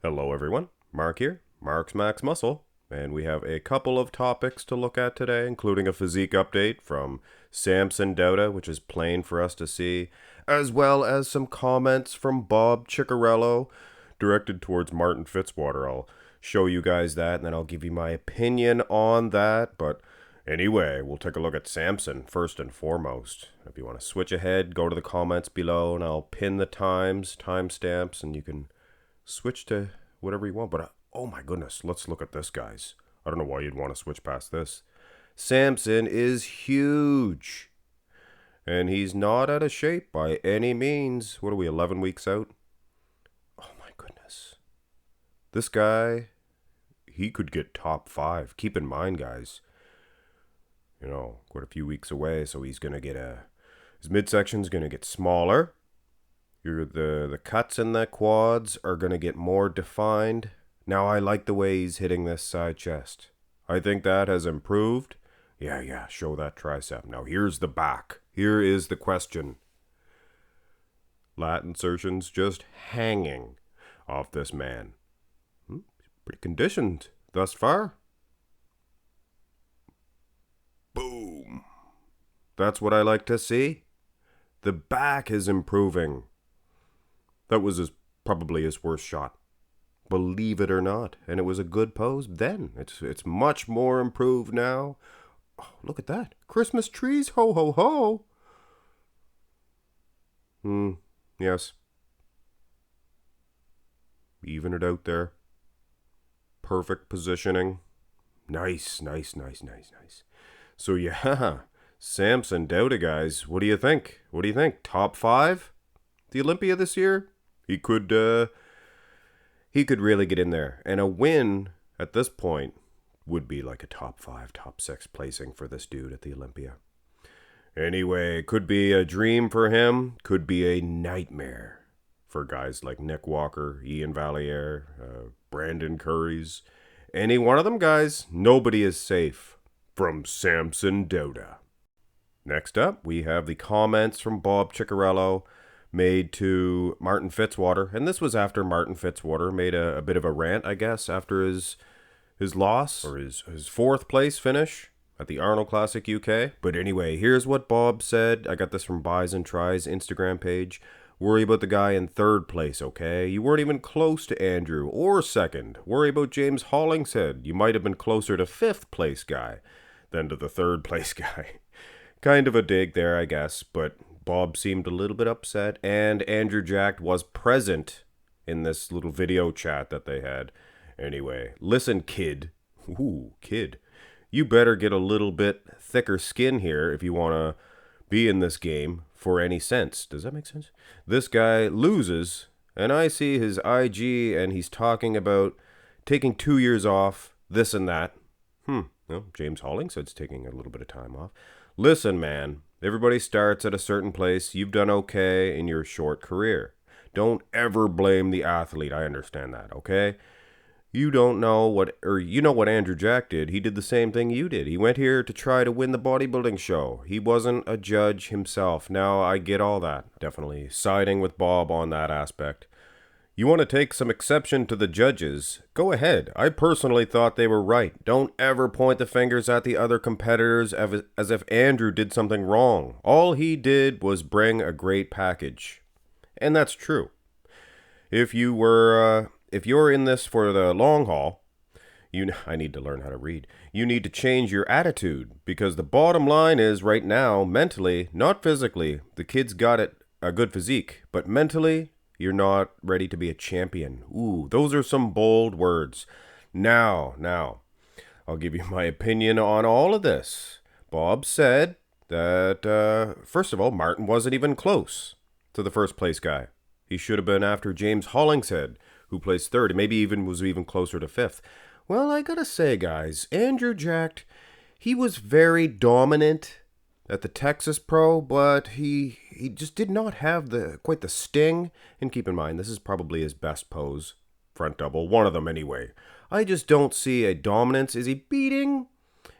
Hello everyone, Mark here, Mark's Max Muscle, and we have a couple of topics to look at today, including a physique update from Samson Dauda, which is plain for us to see, as well as some comments from Bob Cicherillo directed towards Martin Fitzwater. I'll show you guys that, and then I'll give you my opinion on that, but anyway, we'll take a look at Samson first and foremost. If you want to switch ahead, go to the comments below, and I'll pin the timestamps, and you can switch to whatever you want. But oh my goodness, let's look at this, guys. I don't know why you'd want to switch past this. Samson is huge, and he's not out of shape by any means. What are we, 11 weeks out? Oh my goodness. This guy, he could get top 5. Keep in mind, guys, quite a few weeks away, so he's going to get his midsection's going to get smaller. The cuts in the quads are going to get more defined. Now I like the way he's hitting this side chest. I think that has improved. Yeah, show that tricep. Now here's the back. Here is the question. Lat insertions just hanging off this man. Pretty conditioned thus far. Boom. That's what I like to see. The back is improving. That was probably his worst shot. Believe it or not. And it was a good pose then. It's much more improved now. Oh, look at that. Christmas trees, ho, ho, ho. Yes. Even it out there. Perfect positioning. Nice. So yeah, Samson Dauda, guys. What do you think? Top 5? The Olympia this year? He could really get in there. And a win at this point would be like a top 5, top 6 placing for this dude at the Olympia. Anyway, could be a dream for him. Could be a nightmare for guys like Nick Walker, Ian Valliere, Brandon Curries. Any one of them, guys, nobody is safe from Samson Dauda. Next up, we have the comments from Bob Cicherillo made to Martin Fitzwater, and this was after Martin Fitzwater made a bit of a rant, I guess, after his loss, or his 4th place finish at the Arnold Classic UK. But anyway, here's what Bob said. I got this from Buys and Tries Instagram page. Worry about the guy in 3rd place, okay? You weren't even close to Andrew or 2nd. Worry about James Hollingshead. You might have been closer to 5th place guy than to the 3rd place guy. Kind of a dig there, I guess, but Bob seemed a little bit upset, and Andrew Jack was present in this little video chat that they had. Anyway, listen, kid. Ooh, kid. You better get a little bit thicker skin here if you want to be in this game for any sense. Does that make sense? This guy loses, and I see his IG, and he's talking about taking 2 years off, this and that. Well, James Hollingshead's taking a little bit of time off. Listen, man. Everybody starts at a certain place. You've done okay in your short career. Don't ever blame the athlete. I understand that, okay? You know what Andrew Jack did. He did the same thing you did. He went here to try to win the bodybuilding show. He wasn't a judge himself. Now, I get all that. Definitely siding with Bob on that aspect. You want to take some exception to the judges? Go ahead. I personally thought they were right. Don't ever point the fingers at the other competitors as if Andrew did something wrong. All he did was bring a great package. And that's true. If you're in this for the long haul, I need to learn how to read. You need to change your attitude, because the bottom line is right now, mentally, not physically, the kid's got a good physique, but mentally, you're not ready to be a champion. Ooh, those are some bold words. Now, I'll give you my opinion on all of this. Bob said that, first of all, Martin wasn't even close to the 1st place guy. He should have been after James Hollingshead, who placed 3rd, and maybe was even closer to 5th. Well, I gotta say, guys, Andrew Jack, he was very dominant at the Texas Pro, but he just did not have quite the sting. And keep in mind, this is probably his best pose, front double, one of them anyway. I just don't see a dominance. Is he beating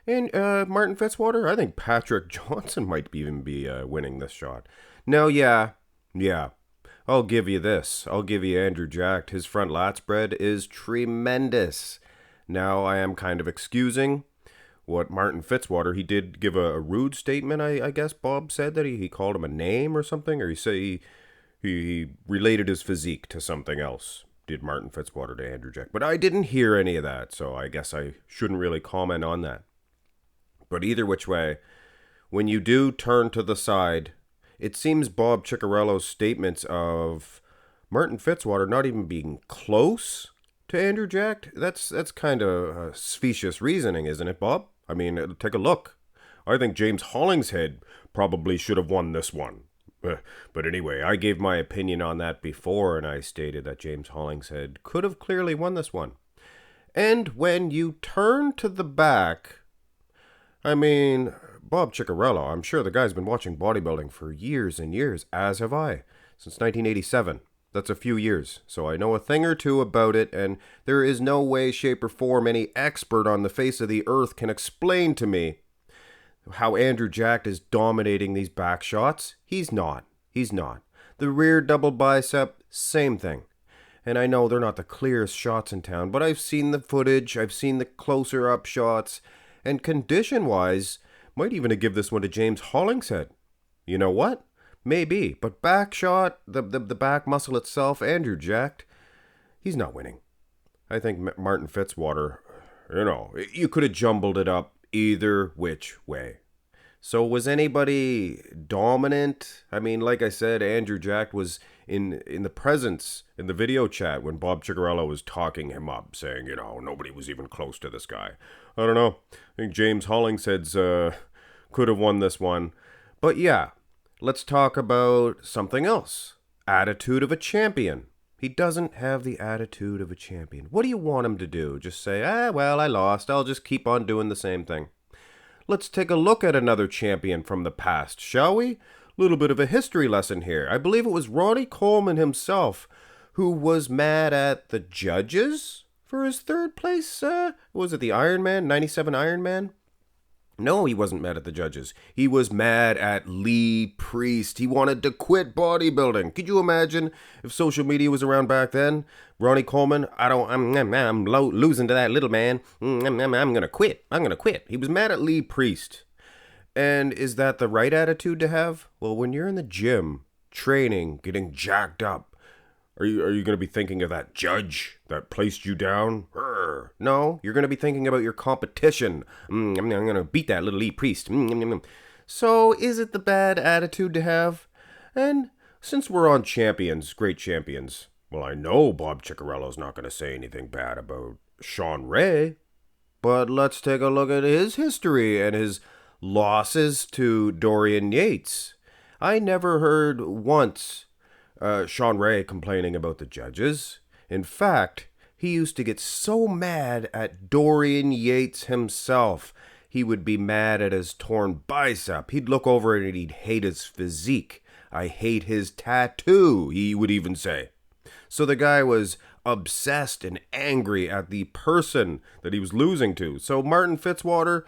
Martin Fitzwater? I think Patrick Johnson might even be winning this shot. Now, yeah, I'll give you this. I'll give you Andrew Jacked. His front lat spread is tremendous. Now, I am kind of excusing what Martin Fitzwater, he did give a rude statement, I guess Bob said that he called him a name or something, or he said he related his physique to something else, did Martin Fitzwater to Andrew Jack. But I didn't hear any of that, so I guess I shouldn't really comment on that. But either which way, when you do turn to the side, it seems Bob Cicherillo's statements of Martin Fitzwater not even being close to Andrew Jack, that's kind of specious reasoning, isn't it, Bob? I mean, take a look. I think James Hollingshead probably should have won this one. But anyway, I gave my opinion on that before, and I stated that James Hollingshead could have clearly won this one. And when you turn to the back, I mean, Bob Cicherillo, I'm sure the guy's been watching bodybuilding for years and years, as have I, since 1987. That's a few years, so I know a thing or two about it, and there is no way, shape, or form any expert on the face of the earth can explain to me how Andrew Jacked is dominating these back shots. He's not. The rear double bicep, same thing. And I know they're not the clearest shots in town, but I've seen the footage, I've seen the closer up shots, and condition-wise, might even give this one to James Hollingshead. You know what? Maybe, but back shot, the back muscle itself, Andrew Jacked, he's not winning. I think Martin Fitzwater, you could have jumbled it up either which way. So was anybody dominant? I mean, like I said, Andrew Jacked was in the presence, in the video chat when Bob Cicherillo was talking him up, saying, nobody was even close to this guy. I don't know. I think James Hollingshead's could have won this one. But yeah. Let's talk about something else. Attitude of a champion. He doesn't have the attitude of a champion. What do you want him to do? Just say, well, I lost. I'll just keep on doing the same thing. Let's take a look at another champion from the past, shall we? A little bit of a history lesson here. I believe it was Ronnie Coleman himself who was mad at the judges for his third place. Was it the Ironman, 97 Ironman? No, he wasn't mad at the judges. He was mad at Lee Priest. He wanted to quit bodybuilding. Could you imagine if social media was around back then? Ronnie Coleman, I'm losing to that little man. I'm gonna quit. He was mad at Lee Priest. And is that the right attitude to have? Well, when you're in the gym, training, getting jacked up, Are you going to be thinking of that judge that placed you down? No, you're going to be thinking about your competition. I'm going to beat that little Lee Priest. So is it the bad attitude to have? And since we're on champions, great champions, well, I know Bob Cicherillo's not going to say anything bad about Sean Ray, but let's take a look at his history and his losses to Dorian Yates. I never heard once Sean Ray complaining about the judges. In fact, he used to get so mad at Dorian Yates himself. He would be mad at his torn bicep. He'd look over it and he'd hate his physique. I hate his tattoo, he would even say. So the guy was obsessed and angry at the person that he was losing to. So Martin Fitzwater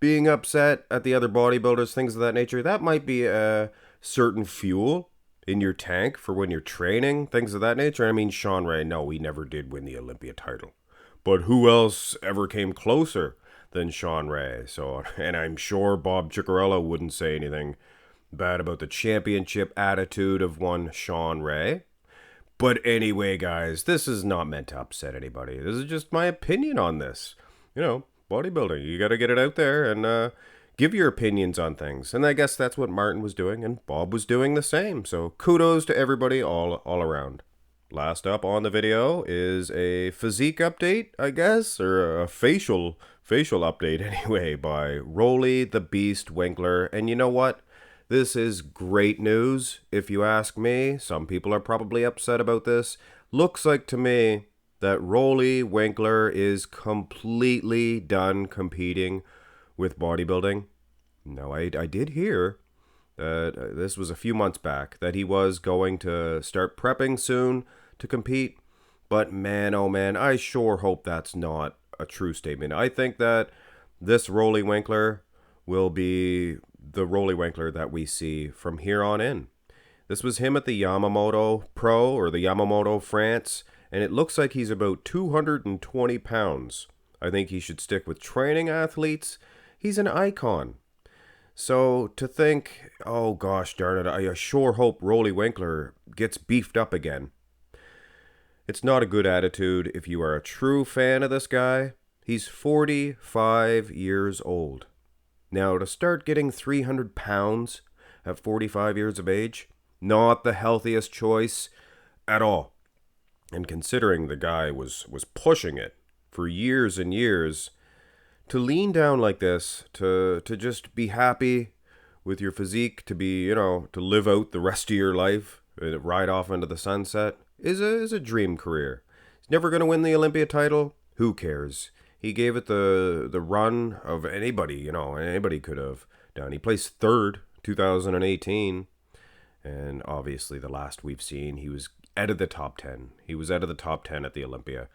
being upset at the other bodybuilders, things of that nature, that might be a certain fuel in your tank for when you're training, things of that nature. I mean, Sean Ray, no, he never did win the Olympia title. But who else ever came closer than Sean Ray? So, and I'm sure Bob Cicherillo wouldn't say anything bad about the championship attitude of one Sean Ray. But anyway, guys, this is not meant to upset anybody. This is just my opinion on this. Bodybuilding, you got to get it out there and give your opinions on things. And I guess that's what Martin was doing, and Bob was doing the same. So kudos to everybody all around. Last up on the video is a physique update, I guess, or a facial update anyway, by Roelly the Beast Winklaar. And you know what? This is great news, if you ask me. Some people are probably upset about this. Looks like to me that Roelly Winklaar is completely done competing with bodybuilding. Now, I did hear that this was a few months back, that he was going to start prepping soon to compete. But man, oh man, I sure hope that's not a true statement. I think that this Roelly Winklaar will be the Roelly Winklaar that we see from here on in. This was him at the Yamamoto Pro or the Yamamoto France, and it looks like he's about 220 pounds. I think he should stick with training athletes. He's an icon. So to think, oh gosh darn it, I sure hope Roelly Winklaar gets beefed up again. It's not a good attitude if you are a true fan of this guy. He's 45 years old. Now, to start getting 300 pounds at 45 years of age, not the healthiest choice at all. And considering the guy was pushing it for years and years, to lean down like this, to just be happy with your physique, to be, to live out the rest of your life, ride off into the sunset, is a dream career. He's never going to win the Olympia title. Who cares? He gave it the run of anybody, anybody could have done. He placed third, 2018. And obviously the last we've seen, he was out of the top 10. He was out of the top 10 at the Olympia.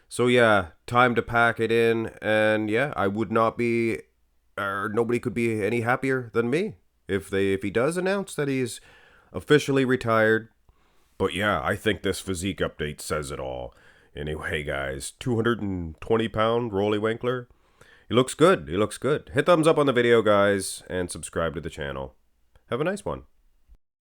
So yeah, time to pack it in. And yeah, I would not be, or nobody could be any happier than me if he does announce that he's officially retired. But yeah, I think this physique update says it all. Anyway, guys, 220-pound Roelly Winklaar. He looks good. He looks good. Hit thumbs up on the video, guys, and subscribe to the channel. Have a nice one.